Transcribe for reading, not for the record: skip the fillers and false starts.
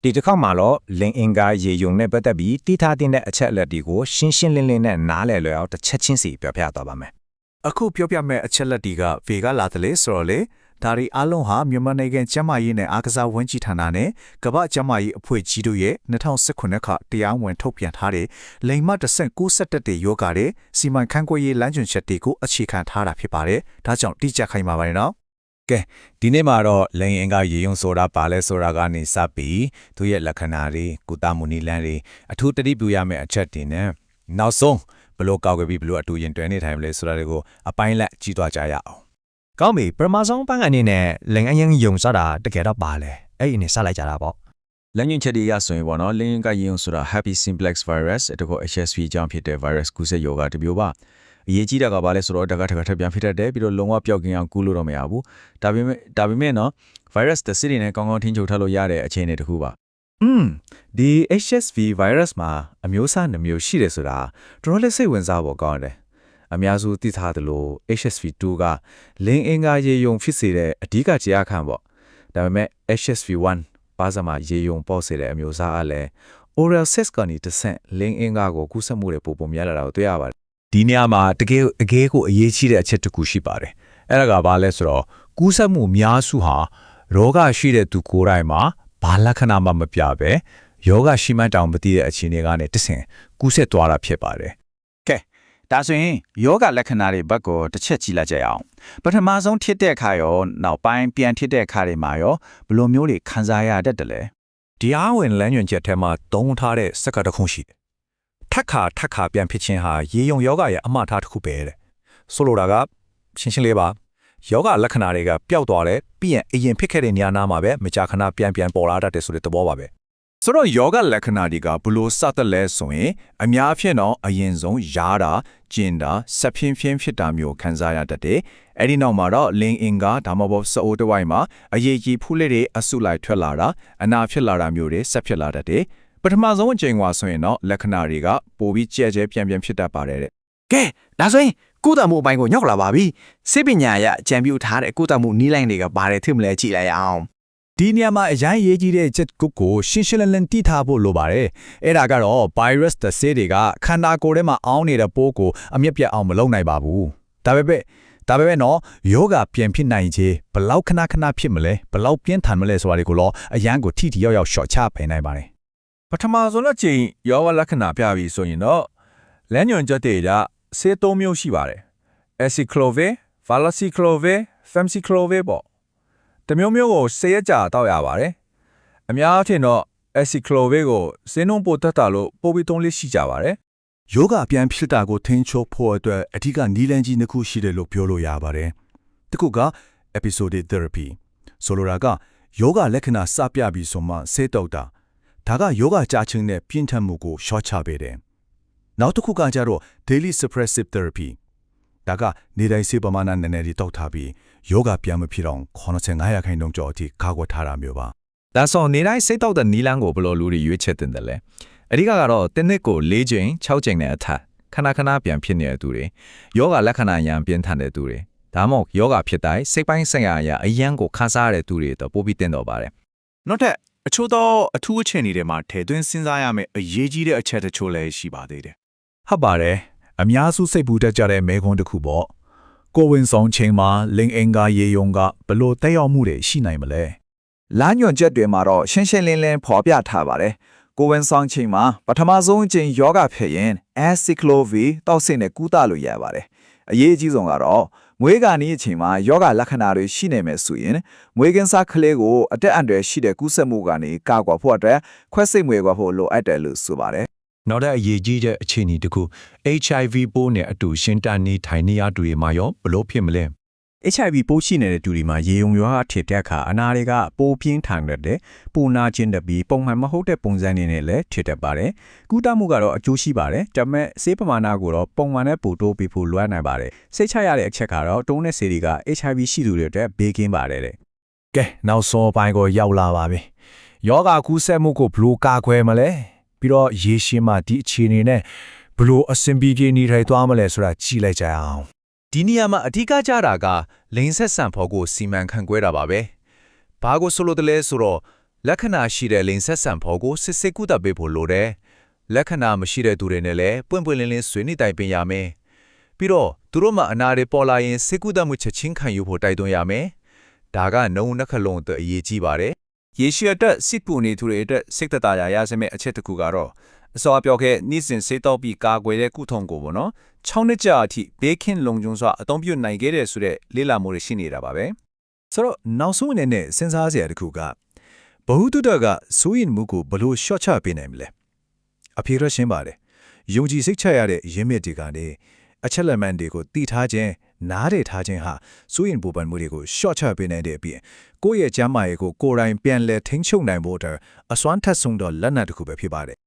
ဒီတစ်ခေါက်မှာတော့လင်အင်္ဂါရေယုံနဲ့ပတ်သက်ပြီးတိထားတဲ့အချက်အလက်တွေကိုရှင်းရှင်းလင်းလင်းနဲ့နားလည်လွယ်အောင်တစ်ချက်ချင်းစီပြောပြသွားပါမယ် အခုပြောပြမဲ့အချက်လက်တွေကဗေကလာတယ်လေဆိုတော့လေဒါရီအလုံးဟာမြန်မာနိုင်ငံကျန်းမာရေးနဲ့အားကစားဝန်ကြီးဌာနနဲ့ကမ္ဘာ့ကျန်းမာရေးအဖွဲ့ကြီးတို့ရဲ့2019ခါတရားဝင်ထုတ်ပြန်ထားတဲ့လိမ်မ10-97တဲ့ယောဂါတဲ့စီမံခန့်ခွဲရေးလမ်းညွှန်ချက်တွေကိုအခြေခံထားတာဖြစ်ပါတယ်။ဒါကြောင့်တိကျခိုင်ပါပါတယ်နော် ကဲဒီနေ့မှာတော့လင်အင်္ဂါရေယုံဆိုတာပါလဲဆိုတာကနေစပြီးသူရဲ့လက္ခဏာတွေကုသမှုနည်းလမ်းတွေအထူးတတိပြုရမယ့်အချက်တွေနဲ့နောက်ဆုံးဘလို့ကောက်ွယ်ပြီးဘလို့အတူရင်တွဲနေထိုင်မလဲဆိုတာတွေကိုအပိုင်းလက်ကြည့်သွားကြရအောင် ကောင်းပြီပထမဆုံးပိုင်းအနေနဲ့လင်အရင်ယုံစားတာတကယ်တော့ပါလေအဲ့ဒီနေစလိုက်ကြတာပေါ့ လမ်းညွှန်ချက်တွေရဆိုရင်ပေါ့နော်လင်းကရင်ဆိုတာ Happy Simplex Virus တကော HSV အကြောင်းဖြစ်တဲ့ virus ကူးစက်ရောဂါတစ်မျိုးပါအရေးကြီးတာကဘာလဲဆိုတော့တကထပြန်ဖြစ်တတ်တယ်ပြီးတော့လုံးဝပျောက်ကင်းအောင်ကူးလို့တော့မရဘူးဒါပေမဲ့နော် virus တစ်စစ်တွေနဲ့ကောင်းကောင်းထိန်းချုပ်ထားလို့ရတဲ့အခြေအနေတစ်ခုပါဒီ HSV virus မှာအမျိုးအစားနှမျိုးရှိတယ်ဆိုတာတော်တော်လေးစိတ်ဝင်စားဖို့ကောင်းတယ်အများစုသိထားသလို HSV2 ကလင်းအင်္ဂါရေယုံဖြစ်စေတဲ့အဓိကကြေအခန့်ပေါ့ဒါပေမဲ့ HSV1 ပါးစပ်မှာရေယုံပေါ့စေတဲ့အမျိုးအစားအလည်း oral sex ကနေတစ်ဆင့်လင်းအင်္ဂါကိုကူးစက်မှုတွေပုံများလာတာကိုတွေ့ရပါတယ် ဒီနေရာမှာတကယ်အရေးကြီးတဲ့အချက်တစ်ခုရှိပါတယ်အဲ့ဒါကဘာလဲဆိုတော့ကူးစက်မှုအများစုဟာရောဂါရှိတဲ့သူကိုယ်တိုင်မှာဘာလက္ခဏာမှမပြဘဲယောဂရှိမှန်းတောင်မသိတဲ့အခြေအနေကနေတဆင့်ကူးစက်သွားတာဖြစ်ပါတယ် ကဲဒါဆိုရင်ယောဂလက္ခဏာတွေဘက်ကိုတစ်ချက်ကြည့်လိုက်ကြရအောင်ပထမဆုံးဖြစ်တဲ့အခါရောနောက်ပိုင်းပြန်ဖြစ်တဲ့အခါတွေမှာရောဘယ်လိုမျိုးတွေခံစားရတတ်တယ်လဲ ဒီအားဝင်လမ်းညွှန်ချက်ထဲမှာသုံးထားတဲ့စက္ကတစ်ခုရှိတယ်ထက်ခါပြန်ဖြစ်ခြင်းဟာရေယုံယောဂရဲ့အမှားထားတစ်ခုပဲတဲ့ဆိုလိုတာကရှင်းလေးပါယောဂလက္ခဏာတွေကပျောက်သွားတယ်ပြီးရင်အရင်ဖြစ်ခဲ့တဲ့နေရာနာမှာပဲမကြာခဏပြန်ပေါ်လာတတ်တယ်ဆိုတဲ့သဘောပါပဲဆိုတော့ယောဂလက္ခဏာတွေကဘလို့စသက်လဲဆိုရင်အများအဖြစ်တော့အရင်ဆုံးရားတာကျင်တာဆက်ဖြင်းဖြစ်တာမျိုးခံစားရတတ်တယ်အဲ့ဒီနောက်မှာတော့လင်းအင်္ဂါဒါမှမဟုတ်စအိုးတစ်ဝိုက်မှာအရေးကြီးဖူးလေးတွေအဆုလိုက်ထွက်လာတာအနာဖြစ်လာတာမျိုးတွေဆက်ဖြစ်လာတတ်တယ်ပထမဆုံးအချိန်ကဆိုရင်တော့လက္ခဏာတွေကပိုပြီးကြဲပြန်ဖြစ်တတ်ပါတယ်တဲ့ ကဲဒါဆိုရင်ကုသမှုအပိုင်းကိုညောက်လာပါပြီစိတ်ပညာရအကြံပြုထားတဲ့ကုသမှုနည်းလိုင်းတွေကဘာတွေဖြစ်မလဲကြည့်လိုက်အောင် ဒီနေရာမှာအရင်ရေးကြီးတဲ့ချက်ကိုရှင်းရှင်းလင်းလင်းသိထားဖို့လိုပါတယ်။အဲ့ဒါကတော့ virus တစ်ဆေးတွေကခန္ဓာကိုယ်ထဲမှာအောင်းနေတဲ့ပိုးကိုအမြင့်ပြတ်အောင်မလုပ်နိုင်ပါဘူး။ဒါပေမဲ့နော်ယောဂပြန်ဖြစ်နိုင်ခြေဘလောက်ခဏဖြစ်မလဲဘလောက်ပြင်းထန်မလဲဆိုတာတွေကိုတော့အရန်ကိုထိရောက် short ချပေးနိုင်ပါတယ်။ ပထမဆုံးအချိန်ယောဂလက္ခဏာပြပြီးဆိုရင်တော့လမ်းညွှန်ချက်တွေကဆေး၃မျိုးရှိပါတယ် Acyclovir, Valacyclovir, Famciclovir ပေါ့တမျိုးကိုဆေးရကြာတောက်ရပါတယ်အများအားဖြင့်တော့ Acyclovir ကိုဆေးနှုန်းပိုတက်တာလို့ပိုပြီးသုံးလေးရှိကြပါတယ် ယောဂပြန်ဖြစ်တာကိုထိန်းချုပ်ဖို့အတွက်အဓိကနည်းလမ်းကြီးနှစ်ခုရှိတယ်လို့ပြောလို့ရပါတယ်။တစ်ခုက episodic therapy ဆိုလိုတာကယောဂလက္ခဏာစပြပြီးဆိုမှဆေးတောက်တာဒါကယောဂကြာချင်းနဲ့ပြင်းထန်မှုကိုရှော့ချပေးတယ်။နောက်တစ်ခုကကြတော့ daily suppressive therapy ဒါကနေတိုင်းဆေးပမာဏနည်းနည်းတောက်ထားပြီးယောဂပြန်မဖြစ်အောင်95%ကျော်အထိကာကွယ်ထားတာမျိုးပါ ဒါဆိုနေတိုင်းစိတ်တောက်တဲ့နီလန်းကိုဘယ်လိုလူတွေရွေးချယ်တင်တယ်လဲအဓိကတော့တစ်နှစ်ကို၄ချိန်6ချိန်နဲ့အထက်ခဏပြန်ဖြစ်နေတဲ့သူတွေယောဂလက္ခဏာရံပြင်းထန်တဲ့သူတွေဒါမှမဟုတ်ယောဂဖြစ်တိုင်းစိတ်ပိုင်းဆိုင်ရာအရန်ကိုခန်းစားရတဲ့သူတွေတော့ပိုပြီးတင်တော့ပါတယ် နောက်ထပ်အချို့သောအထူးအခြေအနေတွေမှာထည့်သွင်းစဉ်းစားရမယ့်အရေးကြီးတဲ့အချက်တချို့လည်းရှိပါသေးတယ်ဟုတ်ပါတယ်အများစုစိတ်ပူတတ်ကြတဲ့မဲခွန်းတစ်ခုပေါ့ကိုဝင်ဆောင်ချိန်မှာလင်အင်္ဂါရေယုံကဘလို့တက်ရောက်မှုတွေရှိနိုင်မလဲ လမ်းညွှန်ချက်တွေမှာတော့ရှင်းလင်းဖော်ပြထားပါတယ်ကိုဝင်ဆောင်ချိန်မှာပထမဆုံးအချိန်ယောဂဖြစ်ရင် Acyclovir တောက်ဆင့်နဲ့ကုသလို့ရပါတယ်အရေးအကြီးဆုံးကတော့မွေးကနေအချိန်မှာယောဂလက္ခဏာတွေရှိနေမယ်ဆိုရင်မွေးကင်းစားကလေးကိုအတက်အန္တရာယ်ရှိတဲ့ကူးစက်မှုကနေကာကွယ်ဖို့အတွက်ခွဲစိတ်မွေးကွယ်ဖို့လိုအပ်တယ်လို့ဆိုပါတယ် နောက်တဲ့အရေးကြီးတဲ့အခြေအနေတစ်ခု HIV ပိုးနဲ့အတူရှင်းတန်နေထိုင်နေရတူတွေမှာရောဘလို့ဖြစ်မလဲ HIV ပိုးရှိနေတဲ့သူတွေမှာရေယုံရောဂါထစ်တဲ့အခါအနာတွေကပိုပြင်းထန်တဲ့ပူနာခြင်းတပြီးပုံမှန်မဟုတ်တဲ့ပုံစံတွေနဲ့လည်းထစ်တတ်ပါတယ်ကုသမှုကတော့အကျိုးရှိပါတယ်ဒါပေမဲ့ဆေးပမာဏကိုတော့ပုံမှန်နဲ့ပိုတိုးပြီးဖို့လွှမ်းနိုင်ပါတယ်စိတ်ချရတဲ့အချက်ကတော့တုံးတဲ့ဆေးတွေက HIV ရှိသူတွေအတွက်ဘေးကင်းပါတယ်တဲ့ကဲနောက်ဆုံးပိုင်းကိုရောက်လာပါပြီယောဂကူးစက်မှုကိုဘလို့ကာကွယ်မလဲပြီးတော့ရေရှင်းမှဒီအခြေအနေနဲ့ဘလို့အဆင်ပြေနေထိုင်သွားမလဲဆိုတာကြည့်လိုက်ကြအောင် ဒီနေရာမှာအဓိကကြတာကလိန်ဆက်ဆန်ဖို့ကိုစီမံခန့်ခွဲတာပါပဲဘာကိုဆိုလိုတယ်လဲဆိုတော့ လက္ခဏာရှိတဲ့လိင်ဆက်ဆံဖို့ကိုစစ်စစ်ကုသပေးဖို့လိုတယ်လက္ခဏာမရှိတဲ့သူတွေနဲ့လည်းပွင့်ပွင့်လင်းလင်းဆွေးနွေးတိုင်ပင်ရမယ်ပြီးတော့သူတို့မှအနာတွေပေါ်လာရင်စစ်ကုသမှုချက်ချင်းခံယူဖို့တိုက်တွန်းရမယ်ဒါကနှုံနှက်ခလုံးအတွက်အရေးကြီးပါတယ် ရေရှည်အတွက်စစ်ပူနေသူတွေအတွက်စိတ်သက်သာရာရစမဲ့အချက်တစ်ခုကတော့အစောပြောခဲ့နိစင်စေတော့ပြီးကာကွယ်တဲ့ကုထုံကိုပေါ့နော်6နှစ်ကြာအထိဘေးကင်းလုံခြုံစွာအသုံးပြုနိုင်ခဲ့တဲ့ဆိုတဲ့လေ့လာမှုတွေရှိနေတာပါပဲ ဆိုတော့နောက်ဆုံးအနေနဲ့စဉ်းစားစရာတစ်ခုကဘ ഹു တုဒကစိုးရင်မှုကိုဘလို့ short ချပေးနိုင်မလဲအဖြေရရှင်းပါတယ်ယုံကြည်စိတ်ချရတဲ့ရင်းမြစ်တွေကနေအချက်လက်မှန်တွေကိုတည်ထားခြင်းနားရထားခြင်းဟာစိုးရင်ပူပန်မှုတွေကို short ချပေးနိုင်တဲ့အပြင်ကိုယ့်ရဲ့ကျမ်းမာရေးကိုကိုယ်တိုင်ပြန်လည်ထိန်းချုပ်နိုင်ဖို့အတွက်အစွမ်းထက်ဆုံးသောလက်နက်တစ်ခုပဲဖြစ်ပါတယ်